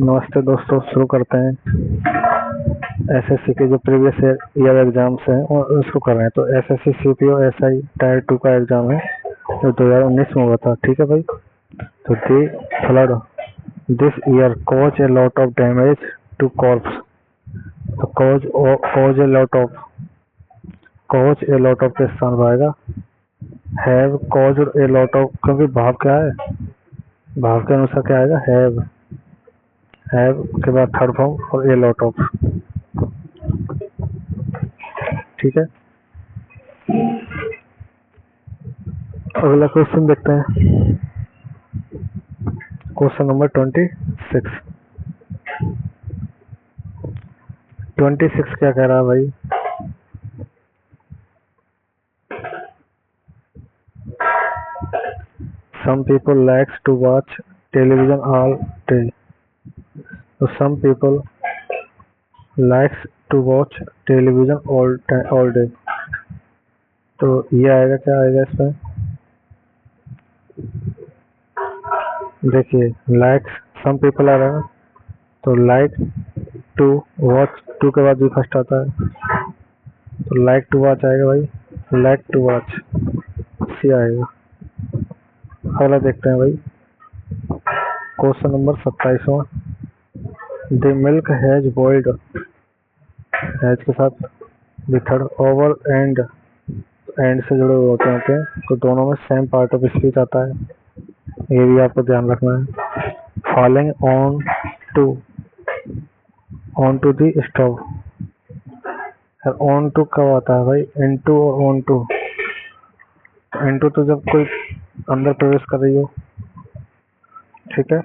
नमस्ते दोस्तों, शुरू करते हैं। एसएससी के जो प्रीवियस ईयर एग्जाम्स हैं और उसको कर रहे हैं। तो एसएससी सीपीओ एसआई टायर 2 का एग्जाम है जो 2019 में हुआ था। ठीक है भाई। तो the flood this year cause a lot of damage to crops. तो कॉज ए लॉट ऑफ के स्थान पर आएगा have cause a lot of, क्योंकि भाव क्या है, भाव के अनुसार क्या आएगा, हैव के बाद थर्ड फॉर्म और ए लॉट ऑफ। ठीक है। अगला क्वेश्चन देखते हैं। Question number 26। 26 क्या कह रहा है भाई? Some people likes to watch television all day. So some people likes to watch television all day. तो ये आएगा, क्या आएगा इसमें? देखिए likes some people आ रहा है, तो like to watch, टू के बाद भी फर्स्ट आता है, तो like to watch आएगा भाई, like to watch सी आएगा। अगला देखते हैं भाई, क्वेश्चन नंबर 27वां। The milk has boiled, has के साथ थर्ड ओवर एंड से जुड़े हुए होते हैं, तो दोनों में सेम पार्ट ऑफ स्पीच आता है, ये भी आपको ध्यान रखना है। Falling on to the stove, on to कब आता है भाई? इनटू और ऑन टू। इनटू तो जब कोई अंदर प्रवेश कर रही हो, ठीक है,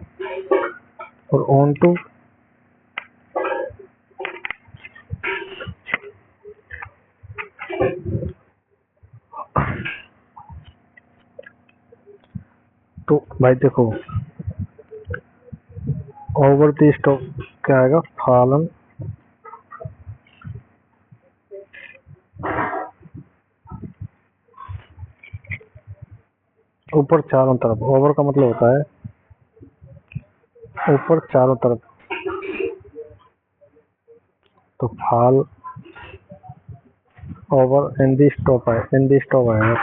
और ऑन टू तो भाई देखो, ओवर द स्टोव क्या आएगा? फॉलन ऊपर चारों तरफ। ओवर का मतलब होता है ऊपर चारों तरफ, तो fall over in the stove है, इन दी स्टोव आएगा,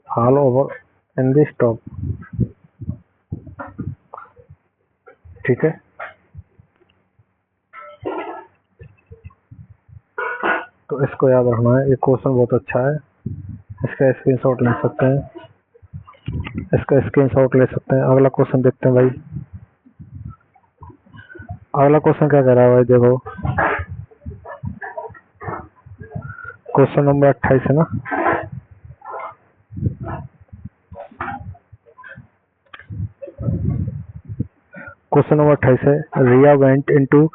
fall over in the stove. ठीक है। तो इसको याद रखना है, ये क्वेश्चन बहुत अच्छा है, इसका स्क्रीनशॉट ले सकते हैं, अगला क्वेश्चन देखते हैं भाई। अगला क्वेश्चन क्या कह रहा है भाई? देखो क्वेश्चन नंबर 28 है ना। क्वेश्चन नंबर 28 है, Riya went into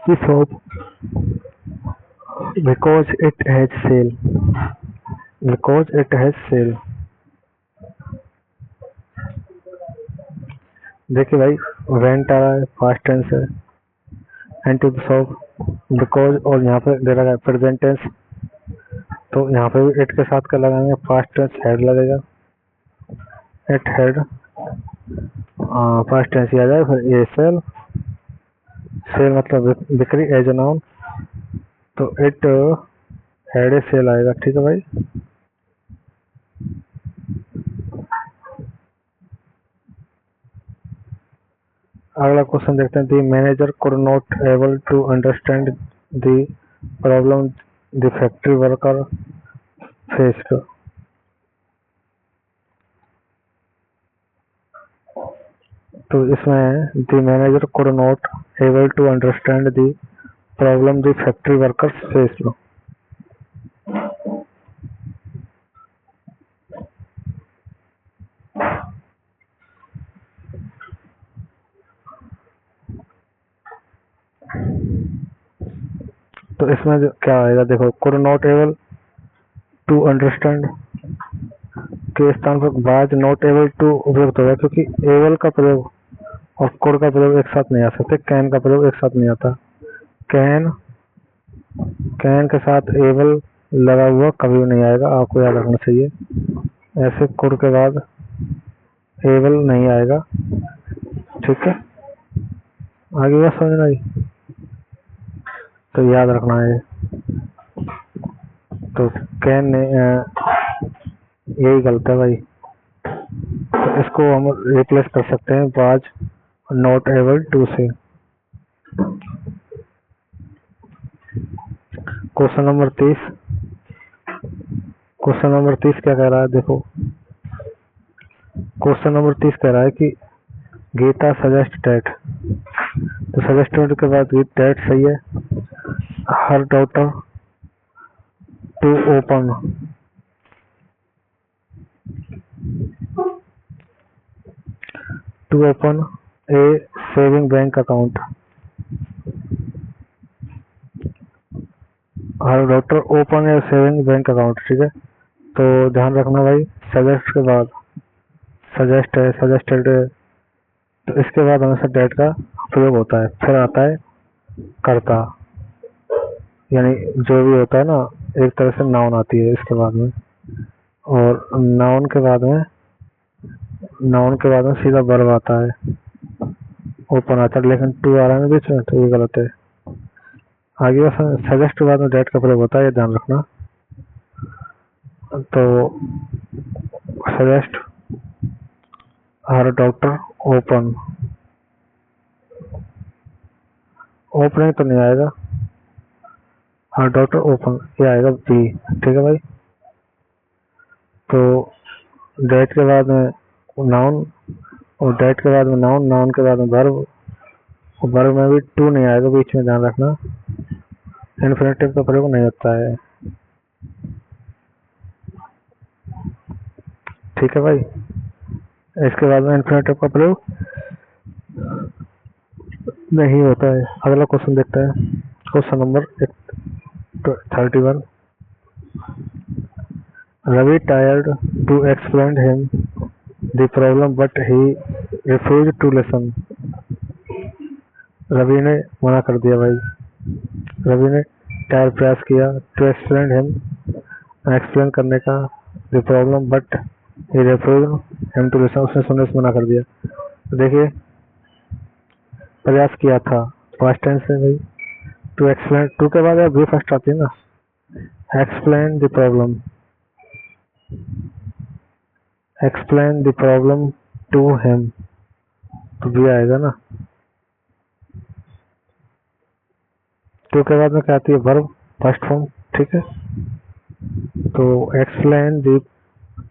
the shop because it has sale. देखिए भाई, वेंट आ रहा है, पास्ट टेंस है, इनटू द शॉप, बिकॉज, और यहाँ पे दे रहा है प्रेजेंट टेंस, तो यहाँ पे भी इट के साथ क्या लगाएंगे? पास्ट टेंस हैड लगेगा, इट हैड, पास्ट टेंस ही आ जाए। फिर ये सेल मतलब बिक्री, एज ए नाउन, तो इट हैड ए सेल आएगा। ठीक है भाई। अगला क्वेश्चन देखते हैं। The manager could not able to understand the problem the factory worker faced. तो इसमें the manager could not able to understand the problem the factory workers faced. तो इसमें क्या आएगा? देखो, could not able to understand के स्थान पर वाज नॉट एबल टू उपयुक्त होगा, क्योंकि एबल का प्रयोग और कुड का प्रयोग एक साथ नहीं आ सकते, कैन का प्रयोग एक साथ नहीं आता। कैन के साथ एबल लगा हुआ कभी नहीं आएगा, आपको याद रखना चाहिए। ऐसे कुड के बाद एबल नहीं आएगा, ठीक है। आगे बात समझ में आई, तो याद रखना है। तो कैन यही गलत है भाई, तो इसको हम रिप्लेस कर सकते हैं वाज नॉट एबल टू से। क्वेश्चन नंबर 30, क्वेश्चन नंबर 30 क्या कह रहा है, देखो क्वेश्चन नंबर 30 कह रहा है कि गीता सजेस्ट डैट, तो सजेस्टेड के बाद विद डैट सही है। Her daughter to open a saving bank account, her daughter open a saving bank account, ठीक है। तो ध्यान रखना भाई, सजेस्ट के बाद सजेस्ट है, सजेस्टेड है, तो इसके बाद हमेशा डेट का प्रयोग होता है। फिर आता है कर्ता, यानी जो भी होता है ना, एक तरह से नाउन आती है इसके बाद में, और नाउन के बाद में सीधा वर्ब आता है, ओपन आता है, लेकिन टू आ रहा है बीच में, तो ये गलत है। आगे सजेस्ट के बाद में डेट का प्रयोग होता है, ये ध्यान रखना। तो सजेस्ट हर डॉक्टर ओपन, ओपनिंग तो नहीं आएगा, हर डॉक्टर ओपन ये आएगा बी, ठीक है भाई। तो डेट के बाद में नाउन, और डेट के बाद में नाउन, नाउन के बाद में वर्ब, और वर्ब में भी टू नहीं आएगा बीच में, ध्यान रखना। इन्फिनेटिव का प्रयोग नहीं होता है, ठीक है भाई। इसके बाद में इन्फिनेटिव का प्रयोग नहीं होता है। अगला क्वेश्चन देखते हैं, question number 31। Ravi tried to explain him the problem but he refuse to listen, Ravi ने मना कर दिया भाई, रवि ने टायर प्रयास किया टू एक्सप्लेन हिम, एक्सप्लेन करने का, the problem but he refuse him to listen, उसने सुनने से मना कर दिया। तो देखिए प्रयास किया था, फर्स्ट टेंस है भाई, टू एक्सप्लेन, टू के बाद बी फर्स्ट आती है ना, explain the problem, explain the problem to him, तो बी आएगा ना। टू के बाद में क्या आती है, वर्ब फर्स्ट फॉर्म, ठीक है। तो explain the,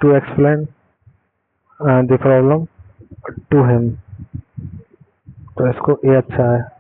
to explain the problem to him, तो इसको ए अच्छा है।